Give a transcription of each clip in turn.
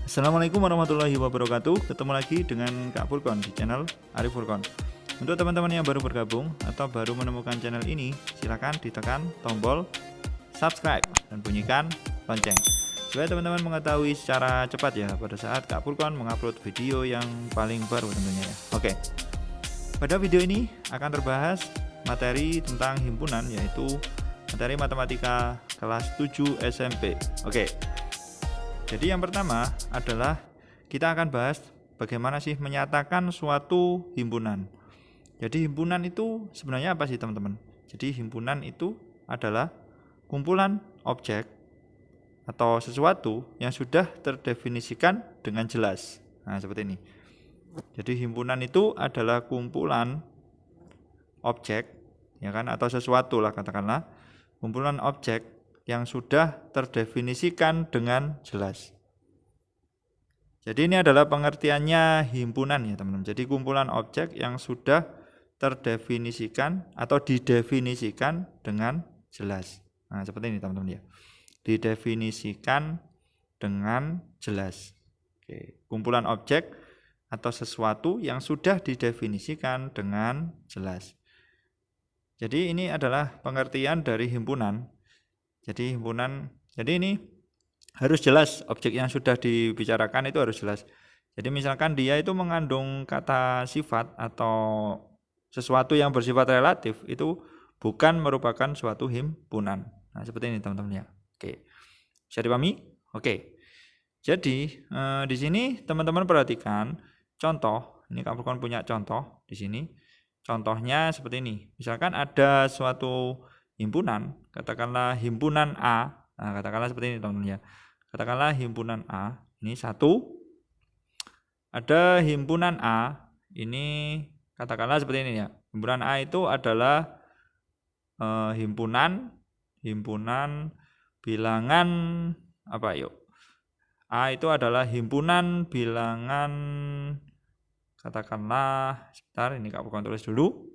Assalamualaikum warahmatullahi wabarakatuh. Ketemu lagi dengan Kak Furkon di channel Arif Furkon. Untuk teman-teman yang baru bergabung atau baru menemukan channel ini, silakan ditekan tombol subscribe dan bunyikan lonceng supaya teman-teman mengetahui secara cepat ya pada saat Kak Furkon mengupload video yang paling baru tentunya ya. Oke. Pada video ini akan terbahas materi tentang himpunan, yaitu materi matematika kelas 7 SMP. Oke. Jadi yang pertama adalah kita akan bahas bagaimana sih menyatakan suatu himpunan. Jadi himpunan itu sebenarnya apa sih teman-teman? Jadi himpunan itu adalah kumpulan objek atau sesuatu yang sudah terdefinisikan dengan jelas. Nah, seperti ini. Jadi himpunan itu adalah kumpulan objek, ya kan, atau sesuatu lah katakanlah, kumpulan objek yang sudah terdefinisikan dengan jelas. Jadi ini adalah pengertiannya himpunan ya teman-teman. Jadi kumpulan objek yang sudah terdefinisikan atau didefinisikan dengan jelas. Nah, seperti ini teman-teman ya. Didefinisikan dengan jelas. Oke, kumpulan objek atau sesuatu yang sudah didefinisikan dengan jelas. Jadi ini adalah pengertian dari himpunan. Jadi himpunan, jadi ini harus jelas, objek yang sudah dibicarakan itu harus jelas. Jadi misalkan dia itu mengandung kata sifat atau sesuatu yang bersifat relatif, itu bukan merupakan suatu himpunan. Nah, seperti ini teman-teman ya. Oke. Bisa dipahami? Oke. Jadi di sini teman-teman perhatikan contoh. Ini Kak Furkon punya contoh di sini. Contohnya seperti ini. Misalkan ada suatu himpunan, katakanlah himpunan A. Nah, katakanlah seperti ini teman-teman ya. Katakanlah himpunan A, ini satu. Ada himpunan A, ini katakanlah seperti ini ya. Himpunan A itu adalah himpunan bilangan apa yuk? A itu adalah himpunan bilangan, katakanlah sebentar, ini Kak Furkon tulis dulu.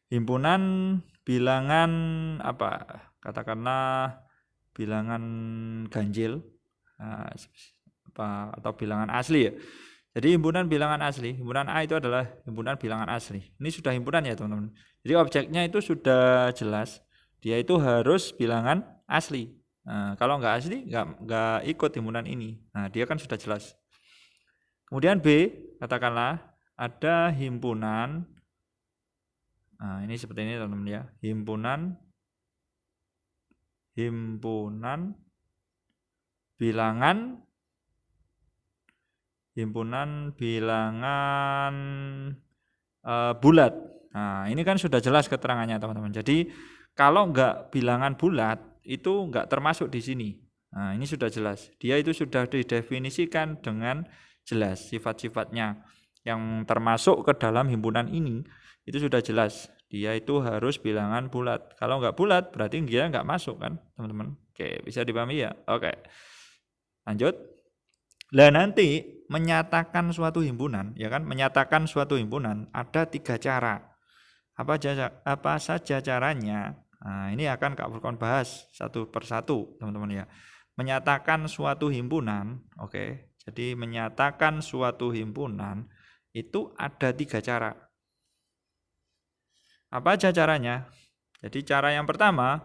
Himpunan bilangan apa? Katakanlah bilangan ganjil atau bilangan asli ya. Jadi himpunan bilangan asli, himpunan A itu adalah himpunan bilangan asli. Ini sudah himpunan ya teman-teman. Jadi objeknya itu sudah jelas. Dia itu harus bilangan asli. Nah, kalau nggak asli nggak ikut himpunan ini. Nah, dia kan sudah jelas. Kemudian B, katakanlah ada himpunan. Nah, ini seperti ini teman-teman ya. Himpunan bilangan bulat. Nah, ini kan sudah jelas keterangannya teman-teman. Jadi kalau enggak bilangan bulat itu enggak termasuk di sini. Nah, ini sudah jelas. Dia itu sudah didefinisikan dengan jelas sifat-sifatnya yang termasuk ke dalam himpunan ini. Itu sudah jelas, dia itu harus bilangan bulat. Kalau nggak bulat berarti dia nggak masuk kan teman-teman. Oke, bisa dipahami ya. Oke, lanjut. Lah nanti menyatakan suatu himpunan, ya kan, menyatakan suatu himpunan ada 3 cara. Apa saja caranya? Nah, ini akan Kak Furkon bahas satu persatu teman-teman ya. Menyatakan suatu himpunan, oke. Jadi menyatakan suatu himpunan itu ada 3 cara. Apa aja caranya? Jadi cara yang pertama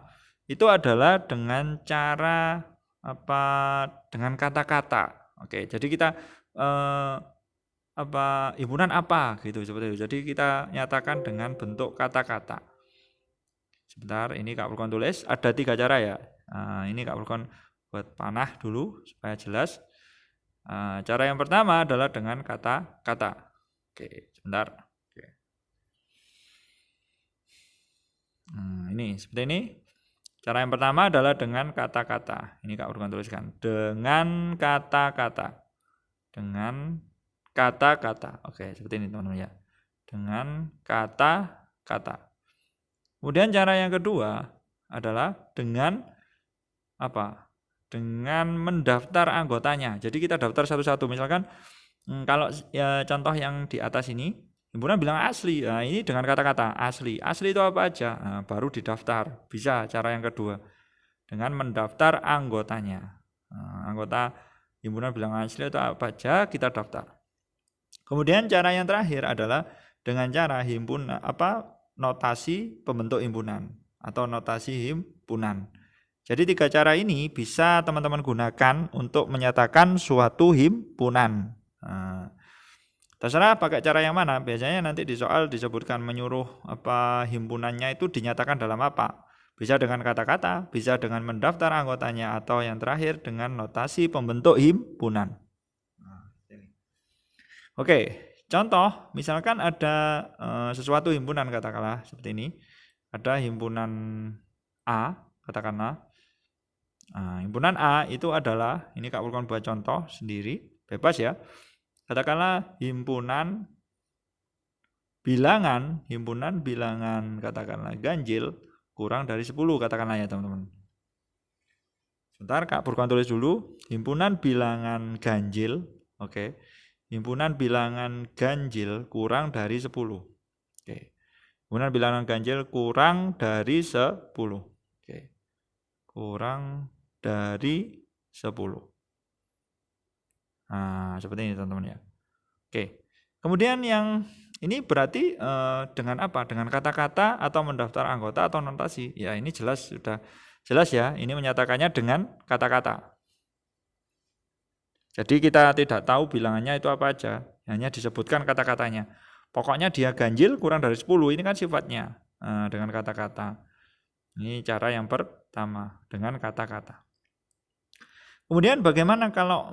itu adalah dengan cara dengan kata-kata. Oke, jadi kita himpunan apa gitu seperti itu. Jadi kita nyatakan dengan bentuk kata-kata. Sebentar, ini Kak Furkon tulis ada 3 cara ya. Nah, ini Kak Furkon buat panah dulu supaya jelas. Cara yang pertama adalah dengan kata-kata. Oke, sebentar. Ini seperti ini. Cara yang pertama adalah dengan kata-kata. Ini Kak Furkon tuliskan. Dengan kata-kata. Dengan kata-kata. Oke, seperti ini teman-teman ya. Dengan kata-kata. Kemudian cara yang kedua adalah dengan apa? Dengan mendaftar anggotanya. Jadi kita daftar satu-satu. Misalkan kalau ya contoh yang di atas ini, himpunan bilang asli. Nah, ini dengan kata-kata asli. Asli itu apa aja? Nah, baru didaftar. Bisa cara yang kedua. Dengan mendaftar anggotanya. Nah, anggota himpunan bilangan asli atau apa aja kita daftar. Kemudian cara yang terakhir adalah dengan cara notasi pembentuk himpunan atau notasi himpunan. Jadi 3 cara ini bisa teman-teman gunakan untuk menyatakan suatu himpunan. Terserah pakai cara yang mana. Biasanya nanti di soal disebutkan menyuruh himpunannya itu dinyatakan dalam apa. Bisa dengan kata-kata, bisa dengan mendaftar anggotanya, atau yang terakhir dengan notasi pembentuk himpunan. Oke, contoh misalkan ada sesuatu himpunan katakanlah seperti ini. Ada himpunan A, katakanlah. Himpunan A itu adalah, ini Kak Fulkon buat contoh sendiri, bebas ya. Katakanlah himpunan bilangan katakanlah ganjil kurang dari 10 katakanlah ya teman-teman. Sebentar Kak Fulkon tulis dulu, himpunan bilangan ganjil, oke. Himpunan bilangan ganjil kurang dari 10. Oke. Himpunan bilangan ganjil kurang dari 10. Oke. Kurang dari 10. Nah, seperti ini teman-teman ya. Oke. Kemudian yang ini berarti dengan apa? Dengan kata-kata atau mendaftar anggota atau notasi. Ya, ini sudah jelas ya. Ini menyatakannya dengan kata-kata. Jadi kita tidak tahu bilangannya itu apa aja. Hanya disebutkan kata-katanya. Pokoknya dia ganjil kurang dari 10. Ini kan sifatnya dengan kata-kata. Ini cara yang pertama dengan kata-kata. Kemudian bagaimana kalau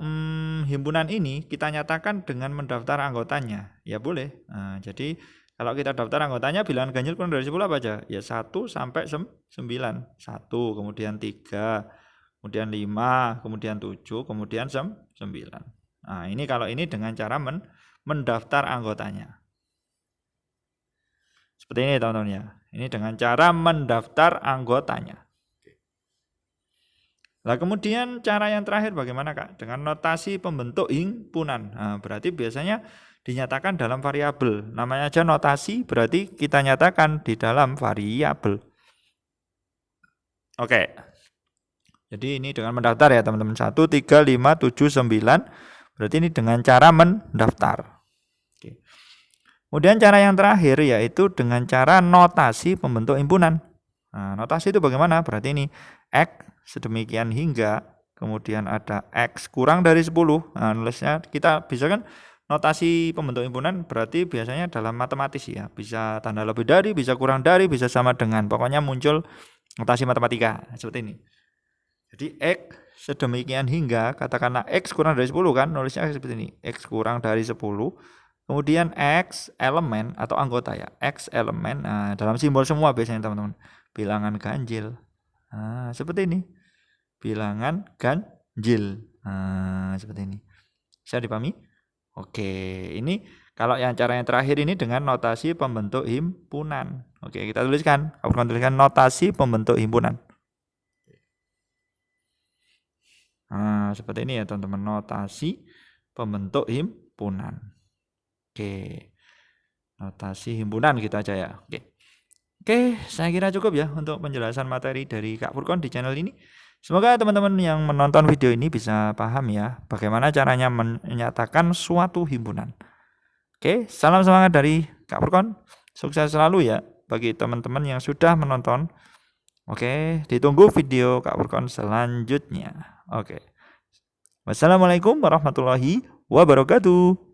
himpunan ini kita nyatakan dengan mendaftar anggotanya? Ya boleh. Jadi kalau kita daftar anggotanya bilangan ganjil kurang dari 10 apa aja? Ya 1 sampai 9. 1, kemudian 3, kemudian 5, kemudian 7, kemudian 9. Nah ini kalau ini dengan cara mendaftar anggotanya. Seperti ini teman-teman ya. Ini dengan cara mendaftar anggotanya. Nah kemudian cara yang terakhir bagaimana Kak? Dengan notasi pembentuk himpunan. Nah, berarti biasanya dinyatakan dalam variabel. Namanya aja notasi, berarti kita nyatakan di dalam variabel. Oke. Jadi ini dengan mendaftar ya teman-teman. 1, 3, 5, 7, 9. Berarti ini dengan cara mendaftar. Oke. Kemudian cara yang terakhir yaitu dengan cara notasi pembentuk himpunan. Nah, notasi itu bagaimana? Berarti ini X sedemikian hingga, kemudian ada X kurang dari 10. Nah, nulisnya kita bisa kan notasi pembentuk himpunan berarti biasanya dalam matematis ya. Bisa tanda lebih dari, bisa kurang dari, bisa sama dengan. Pokoknya muncul notasi matematika seperti ini. Jadi X sedemikian hingga, katakanlah X kurang dari 10 kan, nulisnya seperti ini. X kurang dari 10. Kemudian X elemen atau anggota ya. X elemen, nah, dalam simbol semua biasanya teman-teman. Bilangan ganjil. Nah, seperti ini. Bilangan ganjil. Nah, seperti ini. Bisa dipahami? Oke, ini kalau yang cara yang terakhir ini dengan notasi pembentuk himpunan. Oke, kita tuliskan. Aku tuliskan notasi pembentuk himpunan. Nah, seperti ini ya teman-teman, notasi pembentuk himpunan. Oke. Notasi himpunan gitu aja ya. Oke, saya kira cukup ya untuk penjelasan materi dari Kak Fulkon di channel ini. Semoga teman-teman yang menonton video ini bisa paham ya bagaimana caranya menyatakan suatu himpunan. Oke, salam semangat dari Kak Fulkon. Sukses selalu ya bagi teman-teman yang sudah menonton. Oke, ditunggu video Kak Fulkon selanjutnya. Oke. Wassalamualaikum warahmatullahi wabarakatuh.